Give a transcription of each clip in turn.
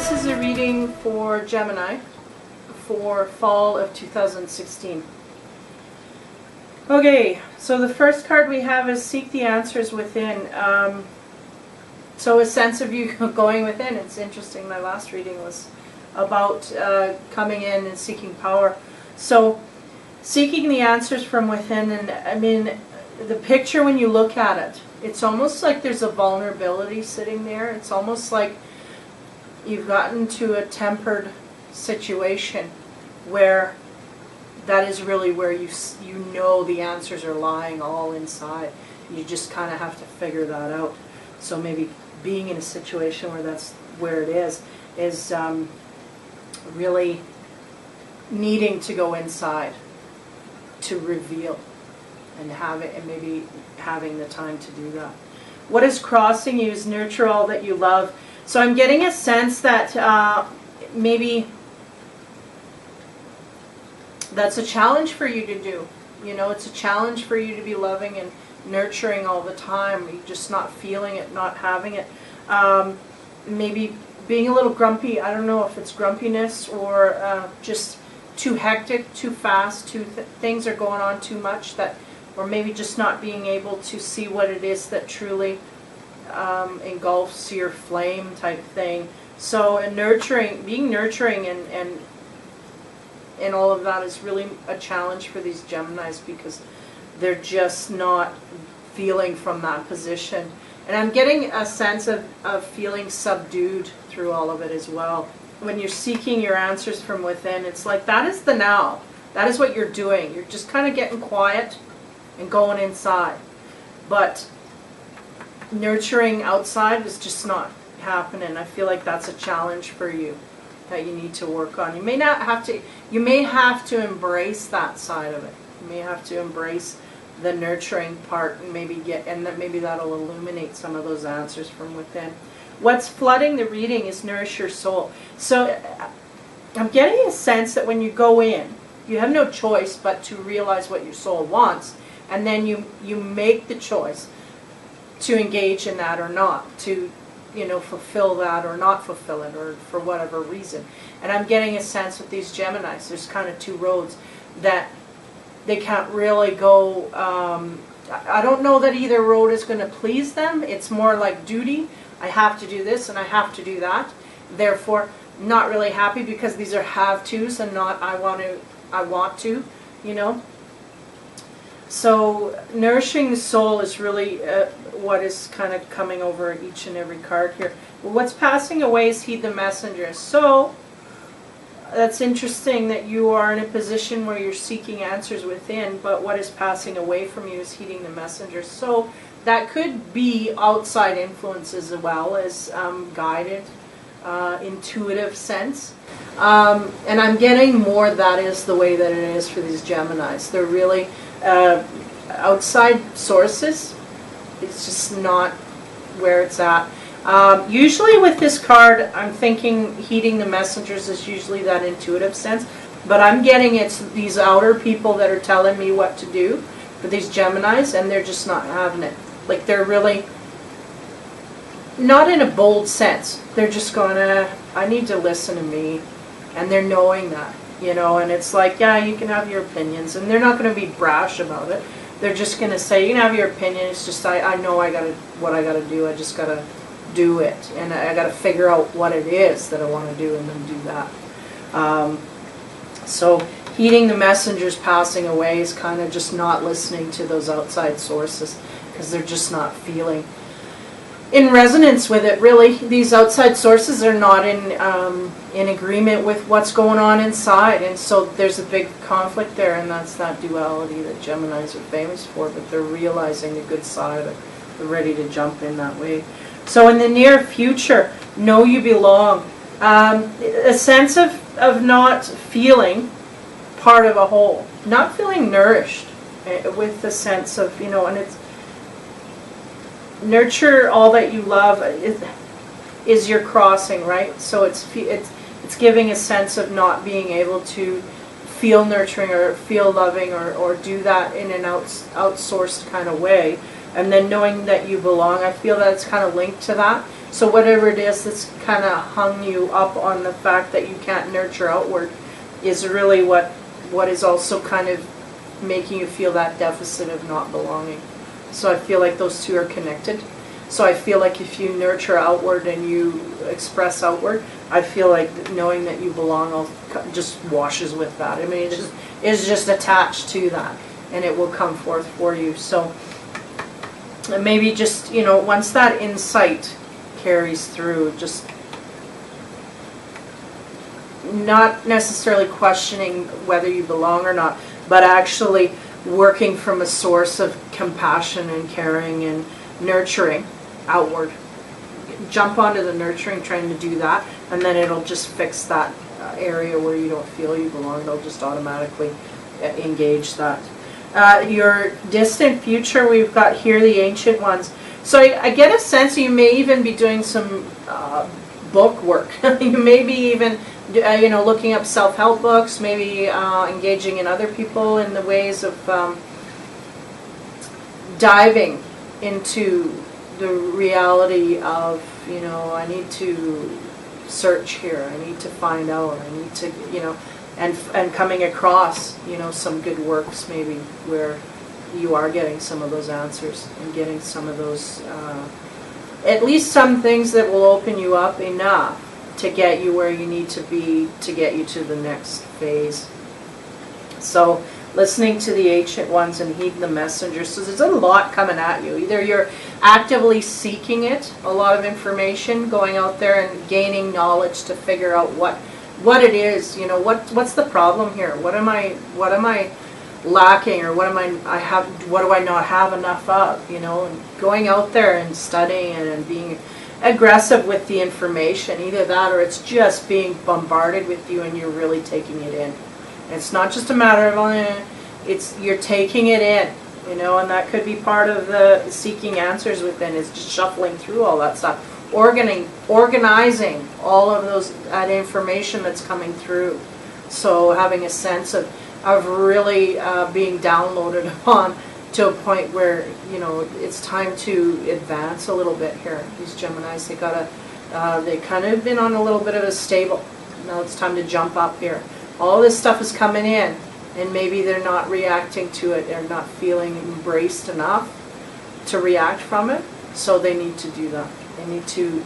This is a reading for Gemini for fall of 2016. Okay, so the first card we have is Seek the Answers Within. So a sense of you going within. It's interesting, my last reading was about coming in and seeking power. So seeking the answers from within, and I mean, the picture when you look at it, it's almost like there's a vulnerability sitting there. It's almost like you've gotten to a tempered situation where that is really where you know the answers are lying all inside. You just kind of have to figure that out. So maybe being in a situation where that's where it is really needing to go inside to reveal and have it, and maybe having the time to do that. What is crossing you is nurture all that you love. So I'm getting a sense that maybe that's a challenge for you to do. You know, it's a challenge for you to be loving and nurturing all the time. You're just not feeling it, not having it. Maybe being a little grumpy. I don't know if it's grumpiness or just too hectic, too fast, things are going on too much, that, or maybe just not being able to see what it is that truly engulfs your flame type thing. So nurturing, being nurturing and all of that is really a challenge for these Geminis, because they're just not feeling from that position. And I'm getting a sense of feeling subdued through all of it as well. When you're seeking your answers from within, it's like that is the now. That is what you're doing. You're just kind of getting quiet and going inside. But nurturing outside is just not happening. I feel like that's a challenge for you that you need to work on. You may not have to, you may have to embrace that side of it. You may have to embrace the nurturing part and maybe maybe that'll illuminate some of those answers from within. What's flooding the reading is nourish your soul. So I'm getting a sense that when you go in, you have no choice but to realize what your soul wants, and then you make the choice to engage in that or not, to, you know, fulfill that or not fulfill it, or for whatever reason. And I'm getting a sense with these Geminis, there's kind of two roads that they can't really go. I don't know that either road is going to please them. It's more like duty. I have to do this and I have to do that. Therefore, not really happy, because these are have-tos and not I want to, you know. So nourishing the soul is really what is kind of coming over each and every card here. What's passing away is heed the messenger. So that's interesting that you are in a position where you're seeking answers within, but what is passing away from you is heeding the messenger. So that could be outside influences as well as guided, intuitive sense. And I'm getting more that is the way that it is for these Geminis. They're really outside sources. It's just not where it's at. Usually with this card, I'm thinking heeding the messengers is usually that intuitive sense, but I'm getting it's these outer people that are telling me what to do for these Geminis, and they're just not having it. Like, they're really not in a bold sense. They're just going, I need to listen to me, and they're knowing that, you know. And it's like, yeah, you can have your opinions, and they're not going to be brash about it. They're just going to say, you can have your opinion. It's just I know what I got to do. I just got to do it, and I got to figure out what it is that I want to do, and then do that. So heeding the messengers passing away is kind of just not listening to those outside sources, because they're just not feeling in resonance with it. Really, these outside sources are not in agreement with what's going on inside, and so there's a big conflict there, and that's that duality that Geminis are famous for. But they're realizing the good side of it. They're ready to jump in that way. So in the near future, know you belong. A sense of not feeling part of a whole, not feeling nourished, with the sense of, you know, and it's nurture all that you love is your crossing, right? So it's giving a sense of not being able to feel nurturing or feel loving or do that in an outsourced kind of way. And then knowing that you belong, I feel that it's kind of linked to that. So whatever it is that's kind of hung you up on the fact that you can't nurture outward is really what is also kind of making you feel that deficit of not belonging. So I feel like those two are connected. So I feel like if you nurture outward and you express outward, I feel like knowing that you belong just washes with that. I mean, it's just attached to that, and it will come forth for you. So maybe just, you know, once that insight carries through, just not necessarily questioning whether you belong or not, but actually working from a source of compassion and caring and nurturing outward. Jump onto the nurturing, trying to do that, and then it'll just fix that area where you don't feel you belong. It'll just automatically engage that. Your distant future, we've got here the ancient ones. So I get a sense you may even be doing some book work. You may be even looking up self-help books, maybe engaging in other people in the ways of diving into the reality of, I need to search here, I need to find out, I need to, and coming across, some good works maybe where you are getting some of those answers and getting some of those, at least some things that will open you up enough to get you where you need to be to get you to the next phase. So listening to the ancient ones and heeding the messengers. So there's a lot coming at you. Either you're actively seeking it, a lot of information, going out there and gaining knowledge to figure out what it is, what's the problem here? What am I lacking, or what do I not have enough of, and going out there and studying it and being aggressive with the information. Either that or it's just being bombarded with you and you're really taking it in. It's not just a matter of you're taking it in, and that could be part of the seeking answers within, is just shuffling through all that stuff, organizing all of that information that's coming through. So having a sense of really being downloaded upon to a point where it's time to advance a little bit here. These Geminis, they kind of been on a little bit of a stable. Now it's time to jump up here. All this stuff is coming in, and maybe they're not reacting to it. They're not feeling embraced enough to react from it. So they need to do that. They need to,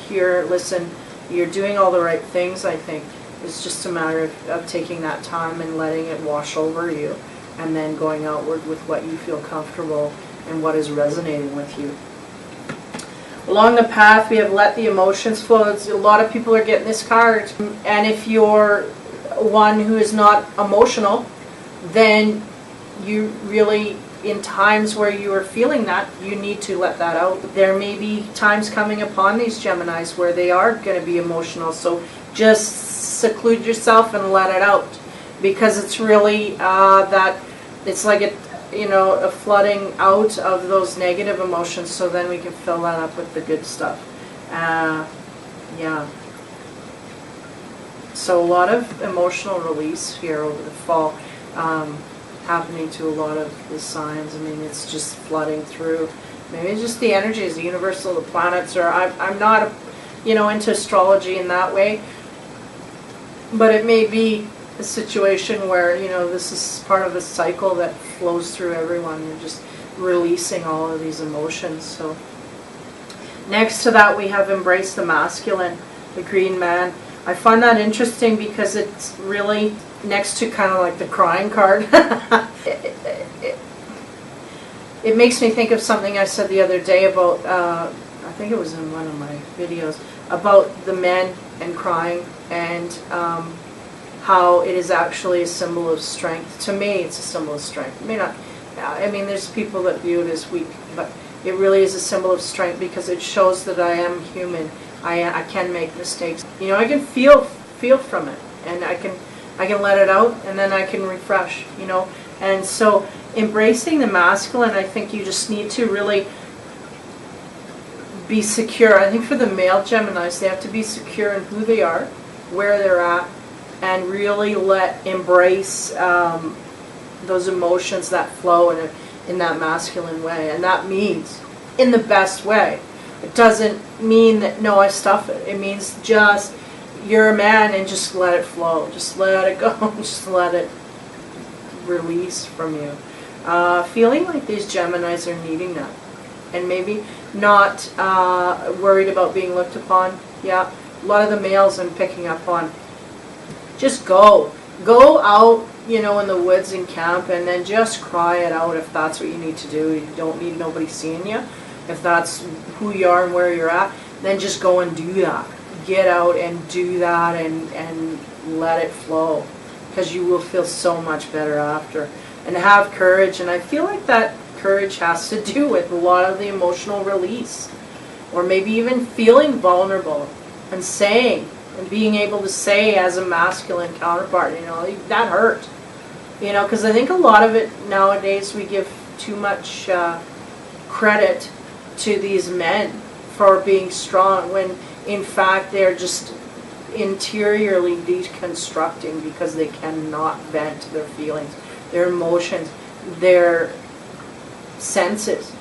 hear, listen. You're doing all the right things, I think. It's just a matter of taking that time and letting it wash over you, and then going outward with what you feel comfortable and what is resonating with you. Along the path, we have let the emotions flow. A lot of people are getting this card, and if you're one who is not emotional, then you really, in times where you are feeling that, you need to let that out. There may be times coming upon these Geminis where they are going to be emotional, so just seclude yourself and let it out, because it's really that it's like a flooding out of those negative emotions, so then we can fill that up with the good stuff. Yeah. So a lot of emotional release here over the fall, happening to a lot of the signs. I mean, it's just flooding through. Maybe it's just the energies, the universal, the planets, or I'm not, into astrology in that way, but it may be a situation where, this is part of a cycle that flows through everyone. You're just releasing all of these emotions. So next to that, we have embrace the masculine, the green man. I find that interesting because it's really next to kind of like the crying card. It makes me think of something I said the other day about, I think it was in one of my videos, about the men and crying, and how it is actually a symbol of strength. To me, it's a symbol of strength. It may not, there's people that view it as weak, but it really is a symbol of strength, because it shows that I am human. I can make mistakes. I can feel from it, and I can let it out, and then I can refresh. And so embracing the masculine, I think you just need to really be secure. I think for the male Geminis, they have to be secure in who they are, where they're at, and really embrace those emotions that flow in that masculine way. And that means in the best way. It doesn't mean that, no, I stuff it. It means just, you're a man and just let it flow. Just let it go. Just let it release from you. Feeling like these Geminis are needing that. And maybe not worried about being looked upon. Yeah, a lot of the males I'm picking up on. Just go. Go out, you know, in the woods and camp, and then just cry it out if that's what you need to do. You don't need nobody seeing you. If that's who you are and where you're at, then just go and do that. Get out and do that and let it flow, because you will feel so much better after. And have courage, and I feel like that courage has to do with a lot of the emotional release, or maybe even feeling vulnerable and saying, and being able to say as a masculine counterpart, you know, that hurt. You know, because I think a lot of it nowadays, we give too much credit to these men for being strong, when in fact they're just interiorly deconstructing because they cannot vent their feelings, their emotions, their senses.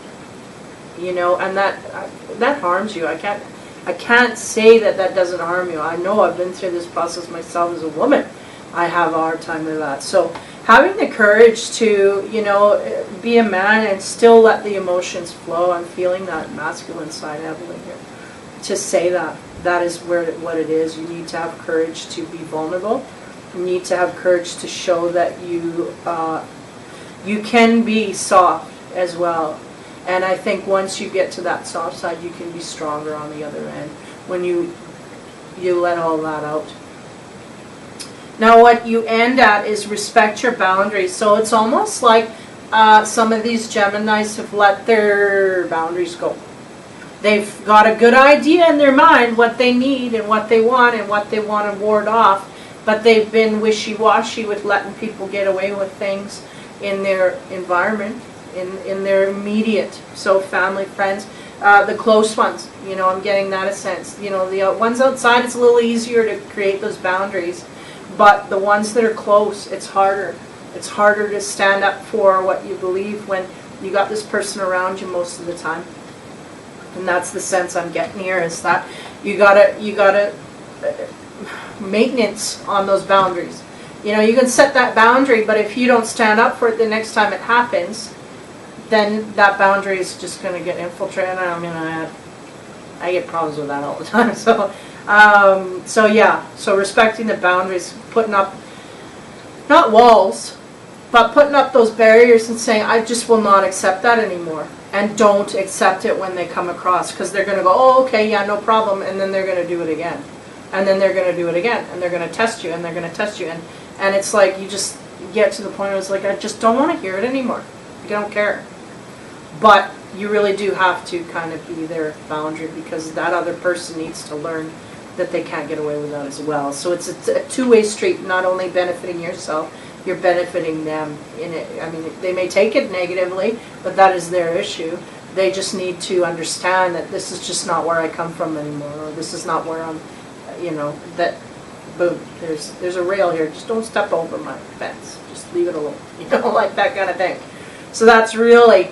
You know, and that harms you. I can't say that doesn't harm you. I know I've been through this process myself as a woman. I have a hard time with that. So having the courage to, you know, be a man and still let the emotions flow. I'm feeling that masculine side heavily here. To say that is what it is. You need to have courage to be vulnerable. You need to have courage to show that you can be soft as well. And I think once you get to that soft side, you can be stronger on the other end when you let all that out. Now what you end at is respect your boundaries. So it's almost like some of these Geminis have let their boundaries go. They've got a good idea in their mind what they need and what they want to ward off, but they've been wishy-washy with letting people get away with things in their environment, in their immediate, so family, friends, the close ones. You know, I'm getting that a sense. You know, the ones outside, it's a little easier to create those boundaries, but the ones that are close, it's harder. It's harder to stand up for what you believe when you got this person around you most of the time. And that's the sense I'm getting here, is that you gotta maintenance on those boundaries. You know, you can set that boundary, but if you don't stand up for it the next time it happens, then that boundary is just going to get infiltrated. I mean, I get problems with that all the time. So yeah, so respecting the boundaries, putting up, not walls, but putting up those barriers and saying, I just will not accept that anymore. And don't accept it when they come across, because they're going to go, oh, okay, yeah, no problem, and then they're going to do it again. And then they're going to do it again, and they're going to test you, and they're going to test you. And it's like you just get to the point where it's like, I just don't want to hear it anymore. I don't care. But you really do have to kind of be their boundary, because that other person needs to learn that they can't get away with that as well. So it's a two-way street, not only benefiting yourself, you're benefiting them in it. I mean, they may take it negatively, but that is their issue. They just need to understand that this is just not where I come from anymore, or this is not where I'm, you know, that, boom, there's a rail here, just don't step over my fence, just leave it alone, you know, like that kind of thing. So that's really,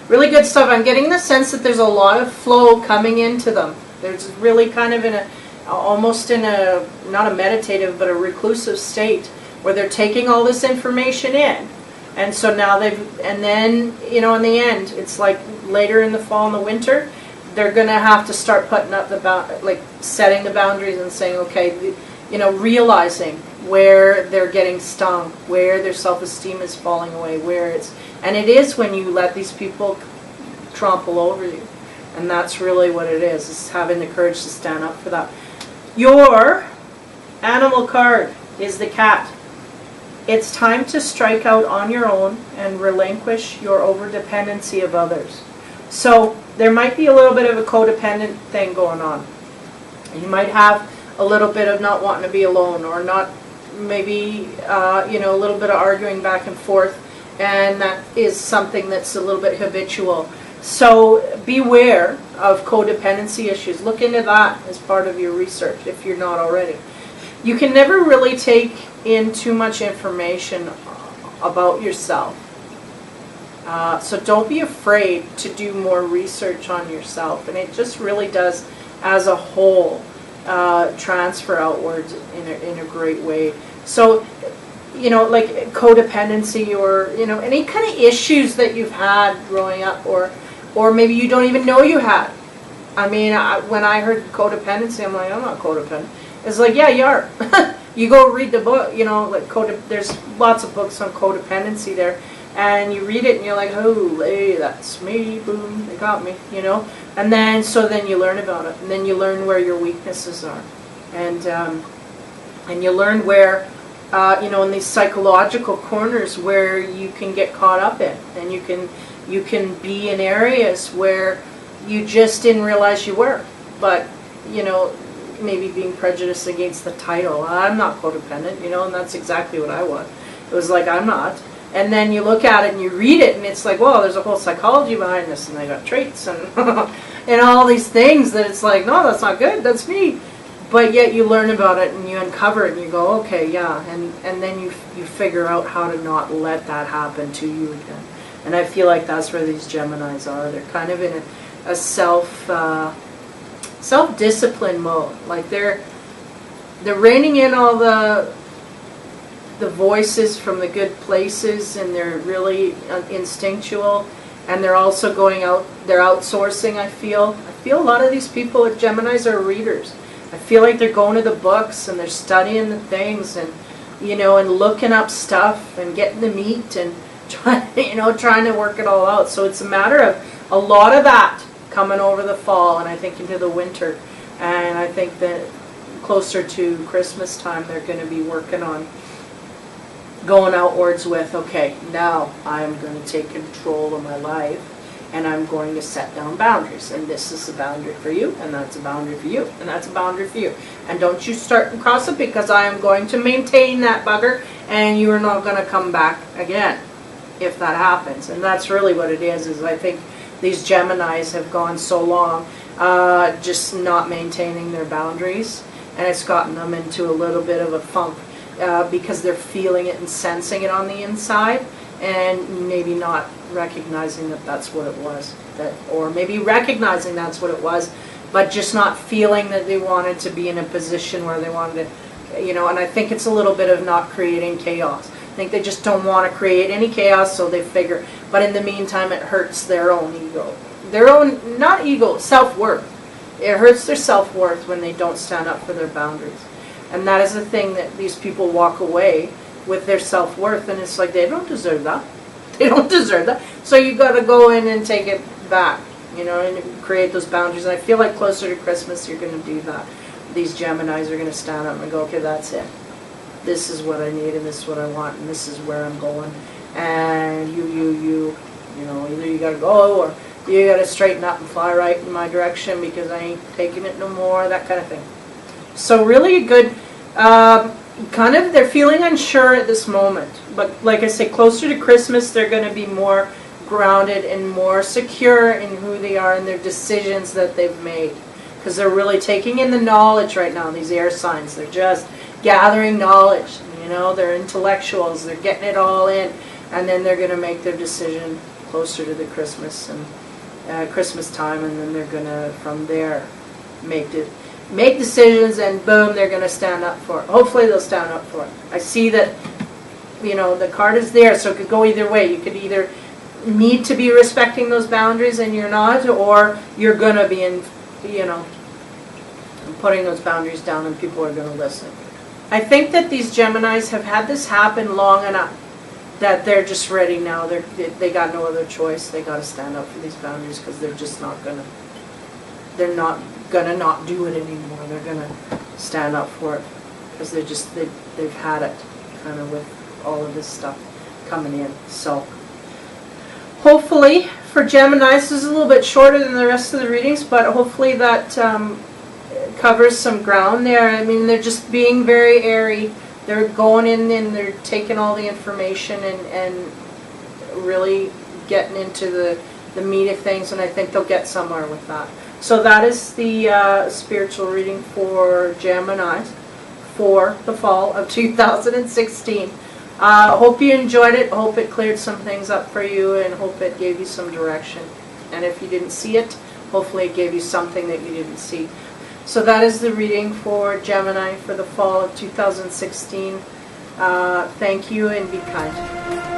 really good stuff. I'm getting the sense that there's a lot of flow coming into them. There's really kind of almost in a, not a meditative, but a reclusive state, where they're taking all this information in. And so now and then, you know, in the end, it's like later in the fall and the winter, they're going to have to start putting up setting the boundaries and saying, okay, you know, realizing where they're getting stung, where their self-esteem is falling away, and it is when you let these people trample over you. And that's really what it is having the courage to stand up for that. Your animal card is the cat. It's time to strike out on your own and relinquish your overdependency of others. So there might be a little bit of a codependent thing going on. You might have a little bit of not wanting to be alone, or not, maybe, you know, a little bit of arguing back and forth, and that is something that's a little bit habitual. So beware of codependency issues. Look into that as part of your research if you're not already. You can never really take in too much information about yourself. So don't be afraid to do more research on yourself, and it just really does, as a whole, transfer outwards in a great way. So, you know, like codependency, or, you know, any kind of issues that you've had growing up, or maybe you don't even know you had. I mean, when I heard codependency, I'm like, I'm not codependent. It's like, yeah, you are. You go read the book, you know, like there's lots of books on codependency there, and you read it and you're like, oh, hey, that's me, boom, they got me, you know. And then, so then you learn about it, and then you learn where your weaknesses are, and you learn where, you know, in these psychological corners where you can get caught up in, and you can be in areas where you just didn't realize you were, but, you know, maybe being prejudiced against the title. I'm not codependent, you know, and that's exactly what I was. It was like, I'm not. And then you look at it and you read it, and it's like, well, there's a whole psychology behind this, and I got traits and and all these things that it's like, no, that's not good, that's me. But yet you learn about it and you uncover it and you go, okay, yeah, and then you figure out how to not let that happen to you again. And I feel like that's where these Geminis are. They're kind of in a self-discipline mode. Like they're reining in all the voices from the good places, and they're really instinctual, and they're also going out, they're outsourcing. I feel a lot of these people with Geminis are readers. I feel like they're going to the books and they're studying the things, and, you know, and looking up stuff and getting the meat and trying to work it all out. So it's a matter of a lot of that coming over the fall, and I think into the winter, and I think that closer to Christmas time they're going to be working on going outwards with, okay, now I'm going to take control of my life, and I'm going to set down boundaries, and this is a boundary for you, and that's a boundary for you, and that's a boundary for you, and don't you start and cross it, because I am going to maintain that bugger, and you are not going to come back again if that happens. And that's really what it is I think these Geminis have gone so long just not maintaining their boundaries, and it's gotten them into a little bit of a funk because they're feeling it and sensing it on the inside, and maybe not recognizing that that's what it was, or maybe recognizing that's what it was, but just not feeling that they wanted to be in a position where they wanted to, you know. And I think it's a little bit of not creating chaos. I think they just don't want to create any chaos, so they figure, but in the meantime it hurts their own ego. Their own, not ego, self-worth. It hurts their self-worth when they don't stand up for their boundaries. And that is the thing that these people walk away with, their self-worth, and it's like, they don't deserve that. They don't deserve that. So you got to go in and take it back, you know, and create those boundaries. And I feel like closer to Christmas you're going to do that. These Geminis are going to stand up and go, okay, that's it. This is what I need, and this is what I want, and this is where I'm going. And you know, either you got to go, or you got to straighten up and fly right in my direction, because I ain't taking it no more, that kind of thing. So really a good, kind of, they're feeling unsure at this moment. But like I say, closer to Christmas, they're going to be more grounded and more secure in who they are and their decisions that they've made. Because they're really taking in the knowledge right now, these air signs. They're just gathering knowledge, you know, they're intellectuals, they're getting it all in, and then they're going to make their decision closer to the Christmas and Christmas time, and then they're going to, from there, make decisions, and boom, they're going to stand up for it. Hopefully they'll stand up for it. I see that, you know, the card is there, so it could go either way. You could either need to be respecting those boundaries and you're not, or you're going to be in, you know, putting those boundaries down, and people are going to listen. I think that these Geminis have had this happen long enough that they're just ready now. They got no other choice. They got to stand up for these boundaries, because they're just not gonna. They're not gonna not do it anymore. They're gonna stand up for it, because they've had it, kind of, with all of this stuff coming in. So hopefully for Geminis, this is a little bit shorter than the rest of the readings, but hopefully that covers some ground there. I mean, they're just being very airy. They're going in and they're taking all the information and really getting into the meat of things, and I think they'll get somewhere with that. So that is the spiritual reading for Geminis for the fall of 2016. Hope you enjoyed it. Hope it cleared some things up for you, and hope it gave you some direction. And if you didn't see it, hopefully it gave you something that you didn't see. So that is the reading for Gemini for the fall of 2016. Thank you, and be kind.